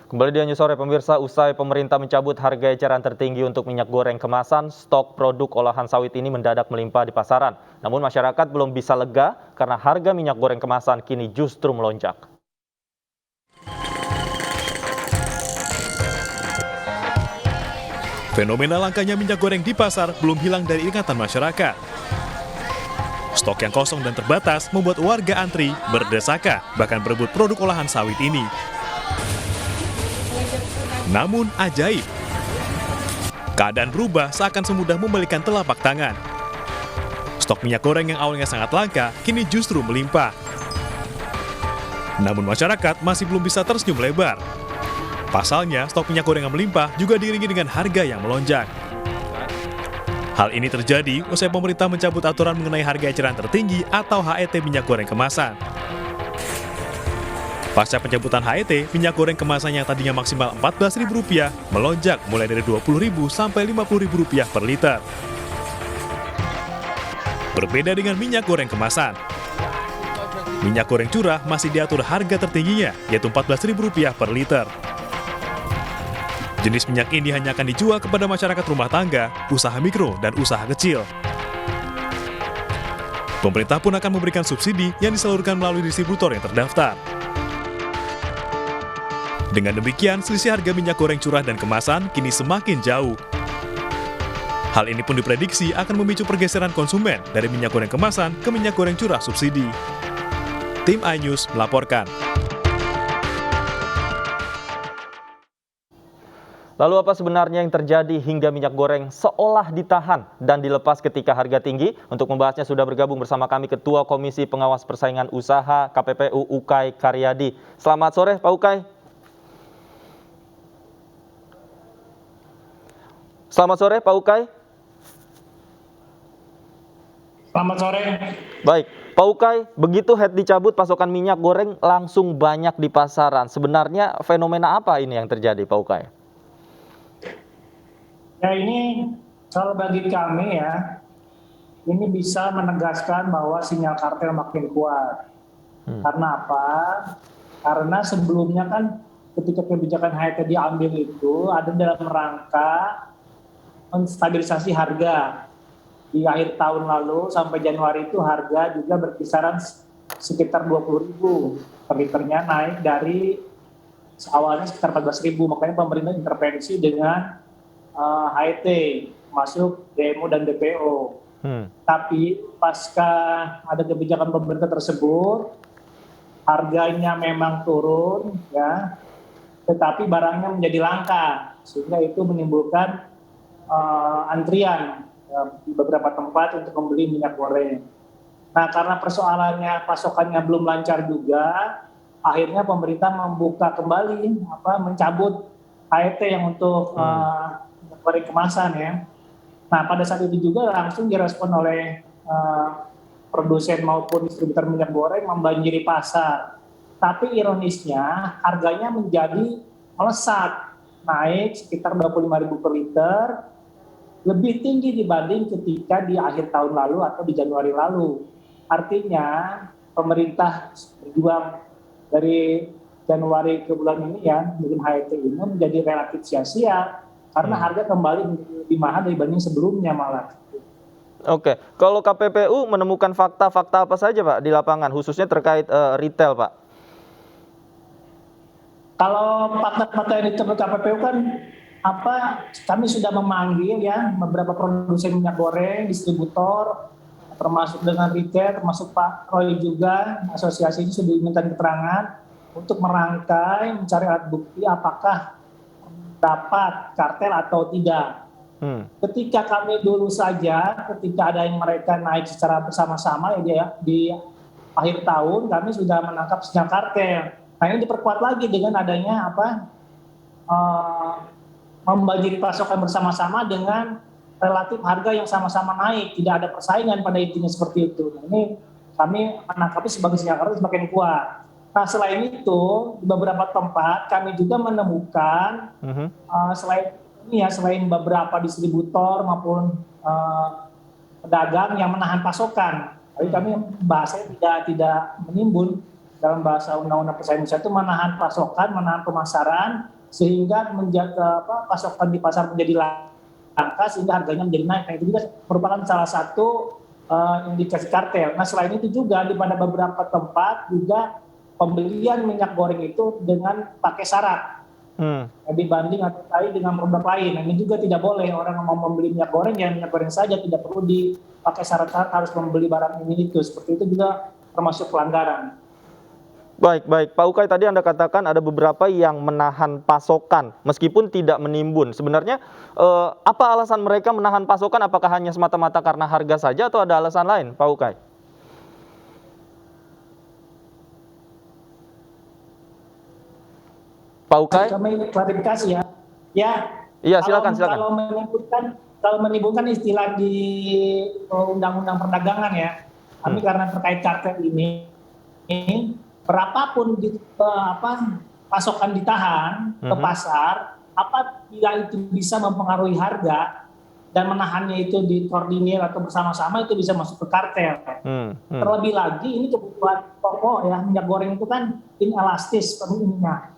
Kembali di Anju Sore, pemirsa, usai pemerintah mencabut harga eceran tertinggi untuk minyak goreng kemasan, stok produk olahan sawit ini mendadak melimpah di pasaran. Namun masyarakat belum bisa lega karena harga minyak goreng kemasan kini justru melonjak. Fenomena langkanya minyak goreng di pasar belum hilang dari ingatan masyarakat. Stok yang kosong dan terbatas membuat warga antri, berdesakan, bahkan berebut produk olahan sawit ini. Namun ajaib, keadaan berubah seakan semudah membalikan telapak tangan. Stok minyak goreng yang awalnya sangat langka, kini justru melimpah. Namun masyarakat masih belum bisa tersenyum lebar. Pasalnya, stok minyak goreng yang melimpah juga diiringi dengan harga yang melonjak. Hal ini terjadi usai pemerintah mencabut aturan mengenai harga eceran tertinggi atau HET minyak goreng kemasan. Pasca pencabutan HET, minyak goreng kemasan yang tadinya maksimal Rp14.000 melonjak mulai dari Rp20.000 sampai Rp50.000 per liter. Berbeda dengan minyak goreng kemasan, minyak goreng curah masih diatur harga tertingginya, yaitu Rp14.000 per liter. Jenis minyak ini hanya akan dijual kepada masyarakat rumah tangga, usaha mikro, dan usaha kecil. Pemerintah pun akan memberikan subsidi yang disalurkan melalui distributor yang terdaftar. Dengan demikian, selisih harga minyak goreng curah dan kemasan kini semakin jauh. Hal ini pun diprediksi akan memicu pergeseran konsumen dari minyak goreng kemasan ke minyak goreng curah subsidi. Tim iNews melaporkan. Lalu apa sebenarnya yang terjadi hingga minyak goreng seolah ditahan dan dilepas ketika harga tinggi? Untuk membahasnya sudah bergabung bersama kami Ketua Komisi Pengawas Persaingan Usaha KPPU Ukay Karyadi. Selamat sore Pak Ukay. Selamat sore Pak Ukay. Selamat sore. Baik, Pak Ukay, begitu HET dicabut, pasokan minyak goreng langsung banyak di pasaran. Sebenarnya fenomena apa ini yang terjadi Pak Ukay? Ya, ini kalau bagi kami ya, ini bisa menegaskan bahwa sinyal kartel makin kuat. Karena apa? Karena sebelumnya kan ketika kebijakan HET diambil itu ada dalam rangka menstabilisasi harga. Di akhir tahun lalu sampai Januari itu harga juga berkisaran sekitar Rp20.000 per liternya, naik dari awalnya sekitar Rp14.000. Makanya pemerintah intervensi dengan HET, masuk DMO dan DPO. Tapi pasca ada kebijakan pemerintah tersebut, harganya memang turun, ya, tetapi barangnya menjadi langka, sehingga itu menimbulkan antrian di beberapa tempat untuk membeli minyak goreng. Nah, karena persoalannya pasokannya belum lancar juga, akhirnya pemerintah membuka kembali mencabut HET yang untuk minyak goreng kemasan ya. Nah, pada saat itu juga langsung direspon oleh produsen maupun distributor minyak goreng membanjiri pasar. Tapi ironisnya harganya menjadi melesat, naik sekitar Rp25.000 per liter, lebih tinggi dibanding ketika di akhir tahun lalu atau di Januari lalu. Artinya pemerintah berjuang dari Januari ke bulan ini ya, dengan HET ini menjadi relatif sia-sia karena harga kembali lebih mahal dibanding sebelumnya malah. Oke, kalau KPPU menemukan fakta-fakta apa saja Pak di lapangan, khususnya terkait retail Pak? Kalau fakta-fakta yang ditemukan KPPU kan kami sudah memanggil ya beberapa produsen minyak goreng, distributor, termasuk dengan retail, termasuk Pak Roy juga, asosiasi ini sudah diminta keterangan untuk merangkai, mencari alat bukti apakah dapat kartel atau tidak. Ketika kami dulu saja, ketika ada yang mereka naik secara bersama-sama ya di akhir tahun, kami sudah menangkap sinyal kartel. Nah, ini diperkuat lagi dengan adanya membanjiri pasokan bersama-sama dengan relatif harga yang sama-sama naik, tidak ada persaingan pada intinya seperti itu. Nah, ini kami menangkapnya sebagai sinyal kartel semakin kuat. Nah, selain itu di beberapa tempat kami juga menemukan selain beberapa distributor maupun pedagang yang menahan pasokan. Tapi kami bahasanya tidak menimbun dalam bahasa Undang-Undang Persaingan Usaha itu menahan pasokan, menahan pemasaran, sehingga menjaga pasokan di pasar menjadi langka sehingga harganya menjadi naik. Nah, itu juga merupakan salah satu indikasi kartel. Nah, selain itu juga di pada beberapa tempat juga pembelian minyak goreng itu dengan pakai syarat. Dibanding atau kait dengan produk lain. Nah, ini juga tidak boleh orang mau membeli minyak goreng ya minyak goreng saja, tidak perlu dipakai syarat harus membeli barang ini itu. Seperti itu juga termasuk pelanggaran. Baik. Pak Ukay, tadi Anda katakan ada beberapa yang menahan pasokan meskipun tidak menimbun. Sebenarnya apa alasan mereka menahan pasokan? Apakah hanya semata-mata karena harga saja atau ada alasan lain, Pak Ukay? Pak Ukay? Kami klarifikasi ya. Ya. Iya, silakan. Kalau menimbulkan istilah di Undang-Undang Perdagangan ya. Kami karena terkait kartel ini berapapun pasokan ditahan ke pasar, apabila itu bisa mempengaruhi harga dan menahannya itu dikoordinir atau bersama-sama, itu bisa masuk ke kartel. Terlebih lagi ini kebutuhan pokok ya, minyak goreng itu kan inelastis produknya.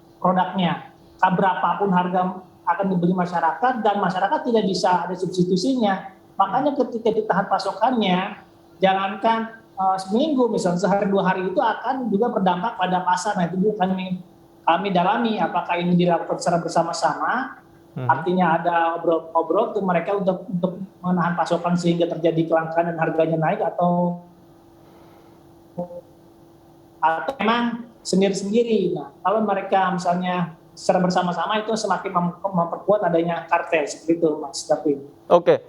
Berapapun harga akan dibeli masyarakat dan masyarakat tidak bisa ada substitusinya. Makanya ketika ditahan pasokannya, jangankan seminggu misalnya sehari 2 hari itu akan juga berdampak pada pasar. Nah, itu juga kami dalami apakah ini dilakukan secara bersama-sama, artinya ada obrol untuk mereka untuk menahan pasokan sehingga terjadi kelangkaan dan harganya naik, atau memang sendiri-sendiri. Nah, kalau mereka misalnya secara bersama-sama itu semakin memperkuat adanya kartel, seperti itu Mas David. Oke.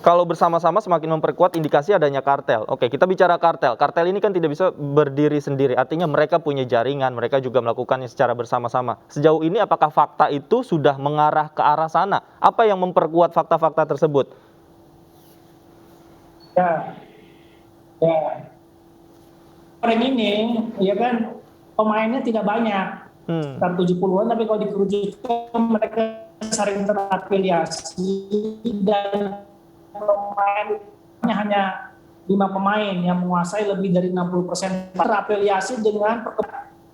Kalau bersama-sama semakin memperkuat indikasi adanya kartel. Oke, kita bicara kartel. Kartel ini kan tidak bisa berdiri sendiri. Artinya mereka punya jaringan, mereka juga melakukannya secara bersama-sama. Sejauh ini apakah fakta itu sudah mengarah ke arah sana? Apa yang memperkuat fakta-fakta tersebut? Ya. Orang ini, ya kan, pemainnya tidak banyak. Sekitar 70-an, tapi kalau dikerucutkan mereka sering terafiliasi dan pemainnya hanya 5 pemain yang menguasai lebih dari 60% terafiliasi dengan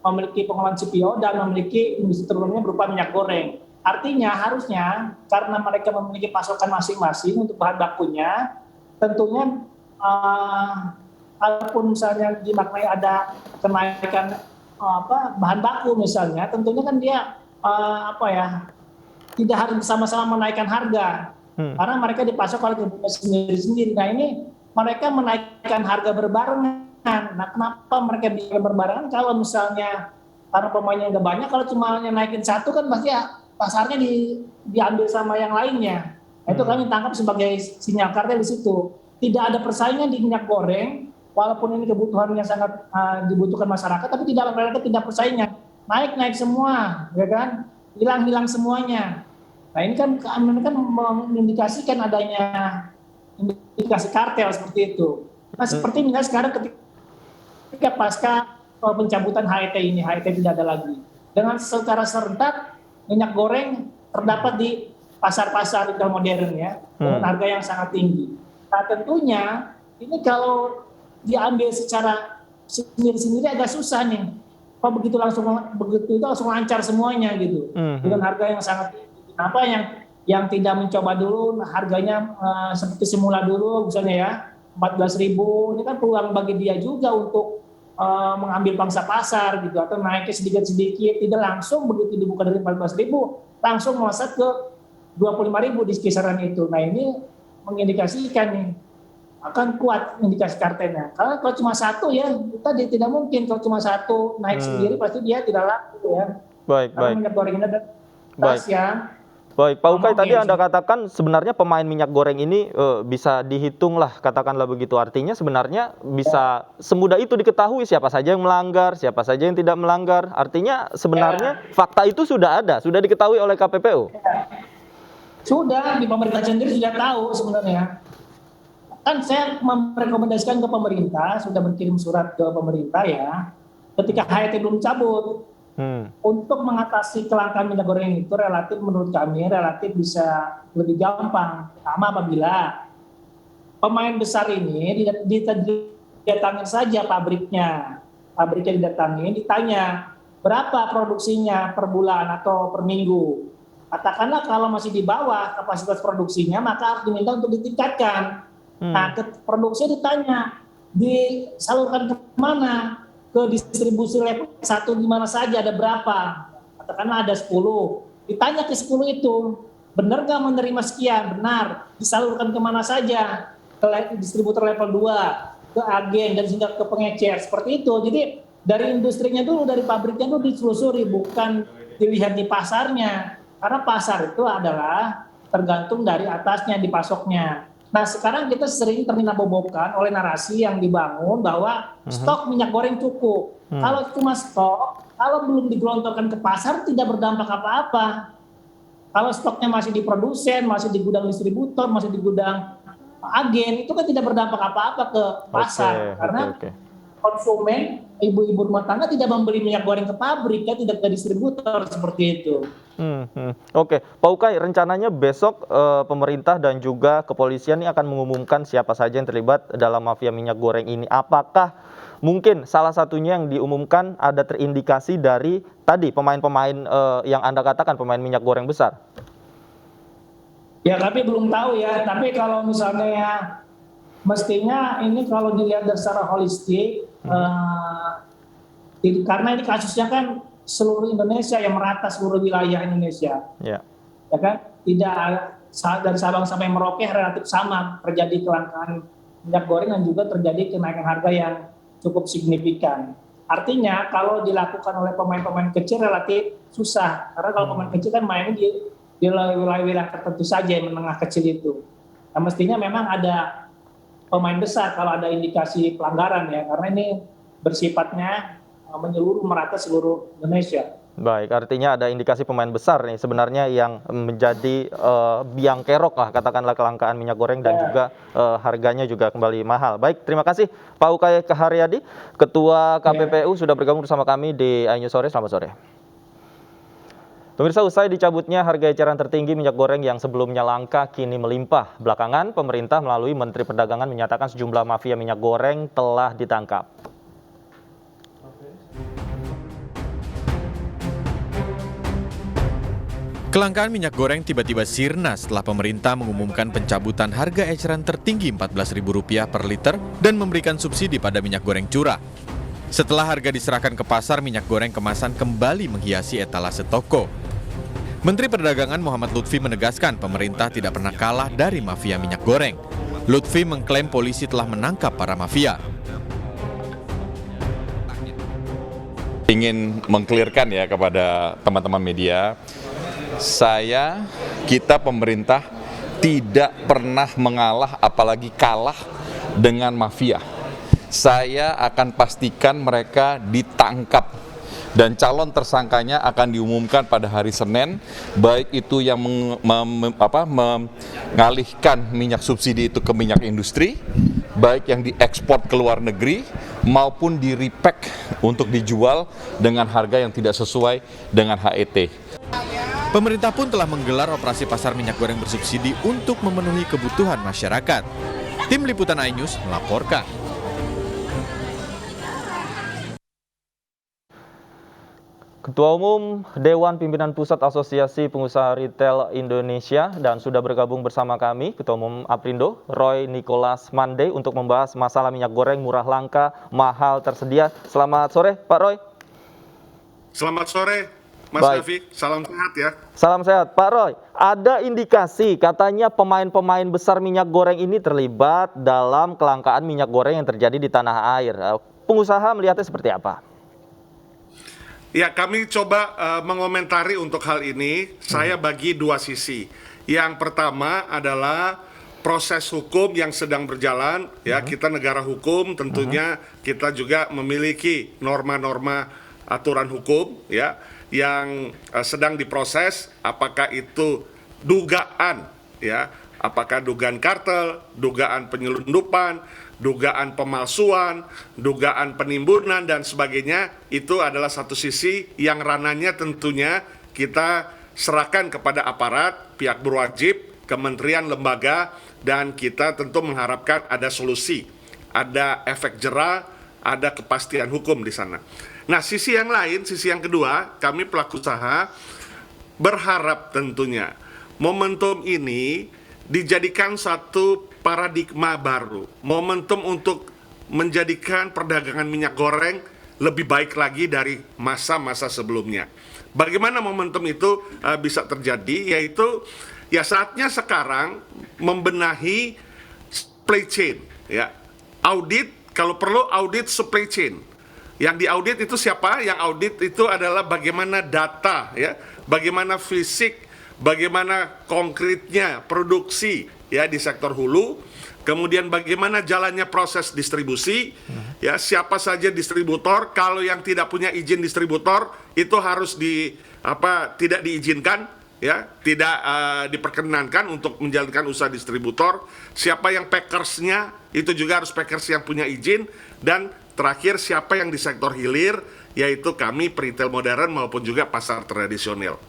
memiliki pengelolaan CPO dan memiliki industri turunannya berupa minyak goreng. Artinya harusnya karena mereka memiliki pasokan masing-masing untuk bahan bakunya, tentunya walaupun misalnya dimaknai ada kenaikan bahan baku misalnya, tentunya kan dia tidak harus bersama-sama menaikkan harga, karena mereka dipasok oleh kebutuhan sendiri-sendiri. Nah, ini mereka menaikkan harga berbarengan. Nah, kenapa mereka bisa berbarengan? Kalau misalnya karena pemainnya nggak banyak, kalau cuma naikin satu kan pasti pasarnya diambil sama yang lainnya. Nah, itu kami tangkap sebagai sinyal kartel di situ. Tidak ada persaingan di minyak goreng. Walaupun ini kebutuhan yang sangat dibutuhkan masyarakat, tapi mereka tidak persaingan. Naik semua, ya kan? Hilang semuanya. Nah, ini kan mengindikasikan adanya indikasi kartel seperti itu. Nah, seperti misalnya sekarang ketika pasca pencabutan HET ini, HET tidak ada lagi. Dengan secara serentak minyak goreng terdapat di pasar-pasar retail modern ya, dengan harga yang sangat tinggi. Nah, tentunya ini kalau diambil secara sendiri-sendiri agak susah nih. Begitu itu langsung lancar semuanya gitu. Dengan harga yang sangat tinggi. Kenapa yang tidak mencoba dulu harganya seperti semula dulu misalnya ya 14.000, ini kan peluang bagi dia juga untuk mengambil pangsa pasar gitu, atau naiknya sedikit-sedikit, tidak langsung begitu dibuka dari 14.000 langsung melesat ke 25.000 di kisaran itu. Nah, ini mengindikasikan nih akan kuat indikasi kartelnya. Kalau cuma satu ya, kita tidak mungkin. Kalau cuma satu naik sendiri pasti dia tidak laku ya. Baik. Minyak goreng ini ada tas ya. Baik, Pak Ukay, tadi Anda katakan sebenarnya pemain minyak goreng ini bisa dihitung lah, katakanlah begitu. Artinya sebenarnya bisa semudah itu diketahui siapa saja yang melanggar, siapa saja yang tidak melanggar. Artinya sebenarnya fakta itu sudah ada, sudah diketahui oleh KPPU. Sudah, di pemerintah sendiri sudah tahu sebenarnya. Kan saya merekomendasikan ke pemerintah, sudah berkirim surat ke pemerintah ya, ketika HET belum cabut, untuk mengatasi kelangkaan minyak goreng itu menurut kami relatif bisa lebih gampang. Pertama, apabila pemain besar ini didatangin saja pabriknya, pabriknya didatangi, ditanya berapa produksinya per bulan atau per minggu. Katakanlah kalau masih di bawah kapasitas produksinya, maka harus diminta untuk ditingkatkan. Nah, produksinya ditanya, disalurkan ke mana? Ke distribusi level 1 di mana saja, ada berapa? Katakanlah ada 10. Ditanya ke 10 itu, benar nggak menerima sekian? Benar. Disalurkan kemana saja? Ke distributor level 2, ke agen, dan hingga ke pengecer. Seperti itu. Jadi dari industrinya dulu, dari pabriknya dulu ditelusuri, bukan dilihat di pasarnya. Karena pasar itu adalah tergantung dari atasnya, dipasoknya. Nah, sekarang kita sering terminabobokan oleh narasi yang dibangun bahwa stok minyak goreng cukup. Kalau cuma stok, kalau belum digelontorkan ke pasar tidak berdampak apa-apa. Kalau stoknya masih di produsen, masih di gudang distributor, masih di gudang agen, itu kan tidak berdampak apa-apa ke pasar. Karena konsumen, ibu-ibu rumah tangga tidak membeli minyak goreng ke pabrik, ya, tidak ke distributor, seperti itu. Oke, Pak Ukay, rencananya besok pemerintah dan juga kepolisian ini akan mengumumkan siapa saja yang terlibat dalam mafia minyak goreng ini. Apakah mungkin salah satunya yang diumumkan ada terindikasi dari tadi pemain-pemain yang Anda katakan, pemain minyak goreng besar? Ya, tapi belum tahu ya. Tapi kalau misalnya ya, mestinya ini kalau dilihat secara holistik, karena ini kasusnya kan seluruh Indonesia, yang merata seluruh wilayah Indonesia. Ya kan? Tidak dari Sabang sampai Merauke relatif sama terjadi kelangkaan minyak goreng dan juga terjadi kenaikan harga yang cukup signifikan. Artinya kalau dilakukan oleh pemain-pemain kecil relatif susah. Karena kalau pemain kecil kan mainnya di wilayah-wilayah tertentu saja, yang menengah kecil itu. Nah, mestinya memang ada pemain besar kalau ada indikasi pelanggaran, ya, karena ini bersifatnya menyeluruh, merata seluruh Indonesia. Baik, artinya ada indikasi pemain besar nih sebenarnya yang menjadi biang kerok lah, katakanlah kelangkaan minyak goreng dan juga harganya juga kembali mahal. Baik, terima kasih Pak Ukay Kaharyadi, Ketua KPPU sudah bergabung bersama kami di iNews Sore. Selamat sore. Pemirsa, usai dicabutnya harga eceran tertinggi minyak goreng yang sebelumnya langka kini melimpah. Belakangan, pemerintah melalui Menteri Perdagangan menyatakan sejumlah mafia minyak goreng telah ditangkap. Kelangkaan minyak goreng tiba-tiba sirna setelah pemerintah mengumumkan pencabutan harga eceran tertinggi Rp14.000 per liter dan memberikan subsidi pada minyak goreng curah. Setelah harga diserahkan ke pasar, minyak goreng kemasan kembali menghiasi etalase toko. Menteri Perdagangan Muhammad Lutfi menegaskan pemerintah tidak pernah kalah dari mafia minyak goreng. Lutfi mengklaim polisi telah menangkap para mafia. Ingin mengklirkan ya kepada teman-teman media, kita pemerintah tidak pernah mengalah, apalagi kalah dengan mafia. Saya akan pastikan mereka ditangkap dan calon tersangkanya akan diumumkan pada hari Senin, baik itu yang mengalihkan minyak subsidi itu ke minyak industri, baik yang diekspor ke luar negeri maupun di repack untuk dijual dengan harga yang tidak sesuai dengan HET. Pemerintah pun telah menggelar operasi pasar minyak goreng bersubsidi untuk memenuhi kebutuhan masyarakat. Tim Liputan iNews melaporkan. Ketua Umum Dewan Pimpinan Pusat Asosiasi Pengusaha Retail Indonesia dan sudah bergabung bersama kami Ketua Umum Aprindo, Roy Nicholas Mande, untuk membahas masalah minyak goreng murah langka, mahal tersedia. Selamat sore Pak Roy. Selamat sore Mas Davi, salam sehat ya. Salam sehat Pak Roy. Ada indikasi katanya pemain-pemain besar minyak goreng ini terlibat dalam kelangkaan minyak goreng yang terjadi di tanah air. Pengusaha melihatnya seperti apa? Ya, kami coba mengomentari untuk hal ini. Saya bagi dua sisi. Yang pertama adalah proses hukum yang sedang berjalan. Ya, kita negara hukum, tentunya kita juga memiliki norma-norma aturan hukum, ya, yang sedang diproses. Apakah itu dugaan, ya, apakah dugaan kartel, dugaan penyelundupan, dugaan pemalsuan, dugaan penimbunan, dan sebagainya. Itu adalah satu sisi yang ranahnya tentunya kita serahkan kepada aparat, pihak berwajib, kementerian, lembaga, dan kita tentu mengharapkan ada solusi, ada efek jera, ada kepastian hukum di sana. Nah, sisi yang lain, sisi yang kedua, kami pelaku usaha berharap tentunya momentum ini dijadikan satu paradigma baru, momentum untuk menjadikan perdagangan minyak goreng lebih baik lagi dari masa-masa sebelumnya. Bagaimana momentum itu bisa terjadi? Yaitu ya saatnya sekarang membenahi supply chain, ya. Audit, kalau perlu audit supply chain. Yang diaudit itu siapa? Yang audit itu adalah bagaimana data, ya, bagaimana fisik, bagaimana konkretnya produksi, ya, di sektor hulu. Kemudian bagaimana jalannya proses distribusi, ya, siapa saja distributor. Kalau yang tidak punya izin distributor itu harus tidak diizinkan, ya, tidak diperkenankan untuk menjalankan usaha distributor. Siapa yang packersnya itu juga harus packers yang punya izin. Dan terakhir siapa yang di sektor hilir, yaitu kami retail modern maupun juga pasar tradisional.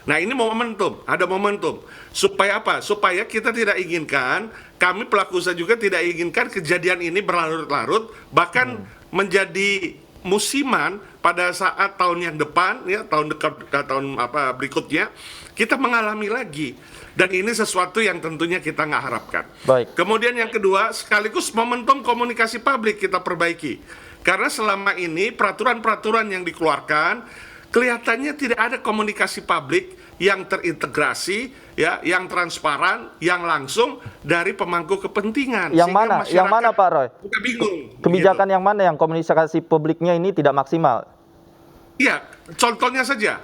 Nah, ini momentum, ada momentum. Supaya apa? Supaya kita tidak inginkan, kami pelaku usaha juga tidak inginkan kejadian ini berlarut-larut, bahkan menjadi musiman pada saat tahun yang depan, ya, tahun berikutnya, kita mengalami lagi. Dan ini sesuatu yang tentunya kita nggak harapkan. Baik. Kemudian yang kedua, sekaligus momentum komunikasi publik kita perbaiki. Karena selama ini peraturan-peraturan yang dikeluarkan, kelihatannya tidak ada komunikasi publik yang terintegrasi, ya, yang transparan, yang langsung dari pemangku kepentingan. Yang mana? Yang mana, Pak Roy? Kita bingung. Kebijakan yang mana yang komunikasi publiknya ini tidak maksimal? Iya, contohnya saja.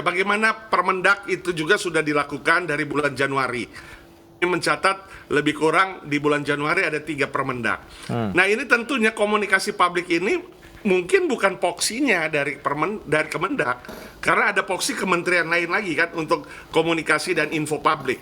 Bagaimana Permendak itu juga sudah dilakukan dari bulan Januari. Ini mencatat lebih kurang di bulan Januari ada 3 Permendak. Nah, ini tentunya komunikasi publik ini mungkin bukan poksinya dari Kemendak, karena ada poksi kementerian lain lagi kan untuk komunikasi dan info publik.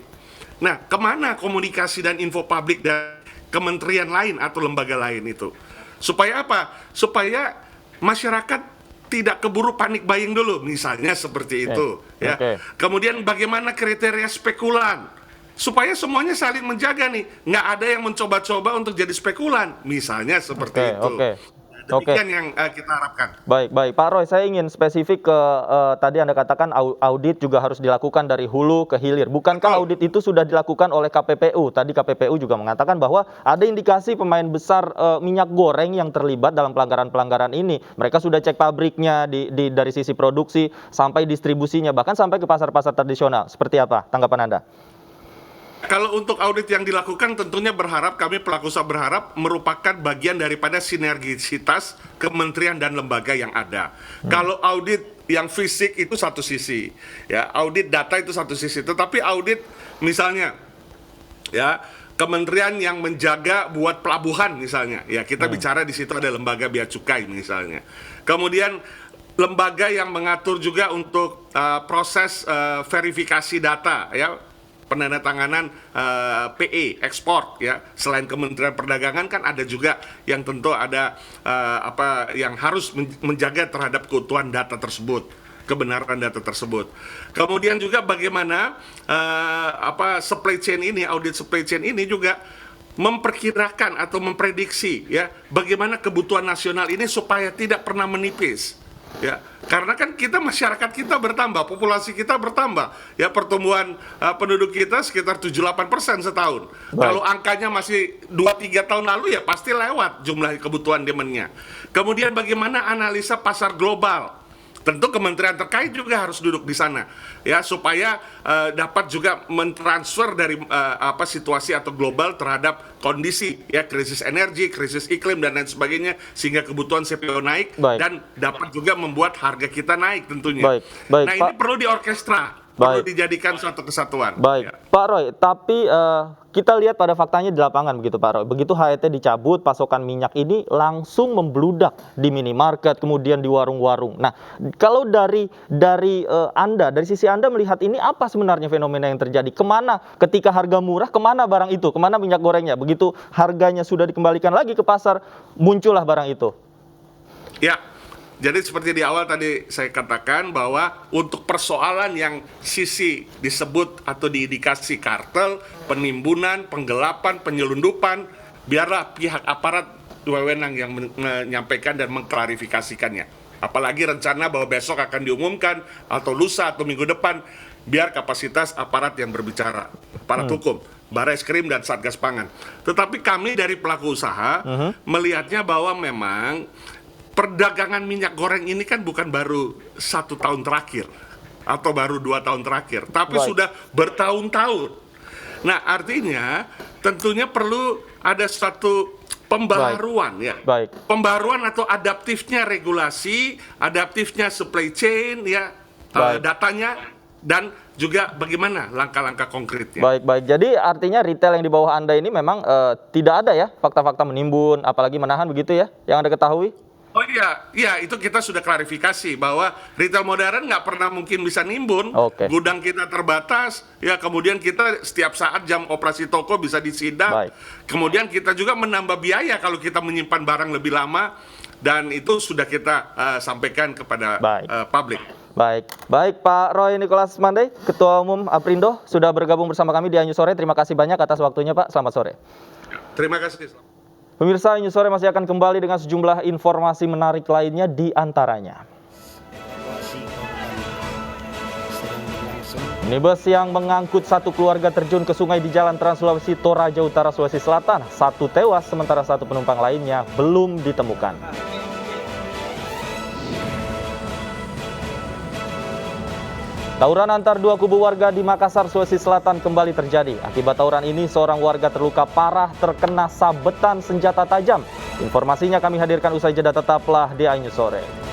Nah, kemana komunikasi dan info publik dari kementerian lain atau lembaga lain itu? Supaya apa? Supaya masyarakat tidak keburu panik buying dulu, misalnya seperti itu. Ya. Kemudian bagaimana kriteria spekulan? Supaya semuanya saling menjaga nih, nggak ada yang mencoba-coba untuk jadi spekulan, misalnya seperti itu. Demikian yang kita harapkan. Baik. Pak Roy, saya ingin spesifik ke tadi Anda katakan audit juga harus dilakukan dari hulu ke hilir. Bukankah audit itu sudah dilakukan oleh KPPU? Tadi KPPU juga mengatakan bahwa ada indikasi pemain besar minyak goreng yang terlibat dalam pelanggaran-pelanggaran ini. Mereka sudah cek pabriknya dari sisi produksi sampai distribusinya, bahkan sampai ke pasar-pasar tradisional. Seperti apa tanggapan Anda? Kalau untuk audit yang dilakukan tentunya kami pelaku usaha berharap merupakan bagian daripada sinergisitas kementerian dan lembaga yang ada. Kalau audit yang fisik itu satu sisi, ya, audit data itu satu sisi. Tetapi audit misalnya, ya, kementerian yang menjaga buat pelabuhan misalnya, ya, kita bicara di situ ada lembaga bea cukai misalnya. Kemudian lembaga yang mengatur juga untuk proses verifikasi data, ya, penandatanganan PE ekspor, ya, selain Kementerian Perdagangan kan ada juga yang tentu ada yang harus menjaga terhadap keutuhan data tersebut, kebenaran data tersebut. Kemudian juga bagaimana supply chain ini, audit supply chain ini juga memperkirakan atau memprediksi, ya, bagaimana kebutuhan nasional ini supaya tidak pernah menipis. Ya, karena kan masyarakat kita bertambah, populasi kita bertambah, ya, pertumbuhan penduduk kita sekitar 7-8% setahun. Kalau angkanya masih 2-3 tahun lalu, ya pasti lewat jumlah kebutuhan demand-nya. Kemudian bagaimana analisa pasar global? Tentu kementerian terkait juga harus duduk di sana, ya, supaya dapat juga mentransfer dari situasi atau global terhadap kondisi, ya, krisis energi, krisis iklim dan lain sebagainya, sehingga kebutuhan CPO naik. Dan dapat juga membuat harga kita naik tentunya. Nah, ini perlu diorkestra, perlu dijadikan suatu kesatuan. Baik, ya. Pak Roy, tapi kita lihat pada faktanya di lapangan begitu, Pak Roy. Begitu HET dicabut, pasokan minyak ini langsung membludak di minimarket, kemudian di warung-warung. Nah, kalau dari Anda, dari sisi Anda melihat ini apa sebenarnya fenomena yang terjadi? Kemana ketika harga murah, kemana barang itu? Kemana minyak gorengnya? Begitu harganya sudah dikembalikan lagi ke pasar, muncullah barang itu. Ya. Jadi seperti di awal tadi saya katakan bahwa untuk persoalan yang sisi disebut atau diindikasi kartel, penimbunan, penggelapan, penyelundupan, biarlah pihak aparat wewenang yang menyampaikan dan mengklarifikasikannya. Apalagi rencana bahwa besok akan diumumkan atau lusa atau minggu depan, biar kapasitas aparat yang berbicara, aparat hukum, Bareskrim dan Satgas Pangan. Tetapi kami dari pelaku usaha melihatnya bahwa memang perdagangan minyak goreng ini kan bukan baru 1 tahun terakhir atau baru 2 tahun terakhir, tapi sudah bertahun-tahun. Nah, artinya tentunya perlu ada satu pembaharuan ya. Pembaharuan atau adaptifnya regulasi, adaptifnya supply chain ya, datanya, dan juga bagaimana langkah-langkah konkretnya. Baik. Jadi artinya retail yang di bawah Anda ini memang tidak ada ya fakta-fakta menimbun, apalagi menahan begitu ya, yang Anda ketahui? Oh iya, itu kita sudah klarifikasi bahwa retail modern nggak pernah mungkin bisa nimbun. Gudang kita terbatas, ya kemudian kita setiap saat jam operasi toko bisa disidak. Kemudian kita juga menambah biaya kalau kita menyimpan barang lebih lama, dan itu sudah kita sampaikan kepada publik. Baik Pak Roy Nikolas Mandey, Ketua Umum Aprindo, sudah bergabung bersama kami di Anju Sore. Terima kasih banyak atas waktunya Pak, selamat sore. Terima kasih. Pemirsa, Anju Sore masih akan kembali dengan sejumlah informasi menarik lainnya, di antaranya minibus yang mengangkut satu keluarga terjun ke sungai di Jalan Trans Sulawesi Toraja Utara, Sulawesi Selatan. 1 tewas, sementara 1 penumpang lainnya belum ditemukan. Tawuran antar 2 kubu warga di Makassar, Sulawesi Selatan kembali terjadi. Akibat tawuran ini, seorang warga terluka parah terkena sabetan senjata tajam. Informasinya kami hadirkan usai jeda, tetaplah di Anju Sore.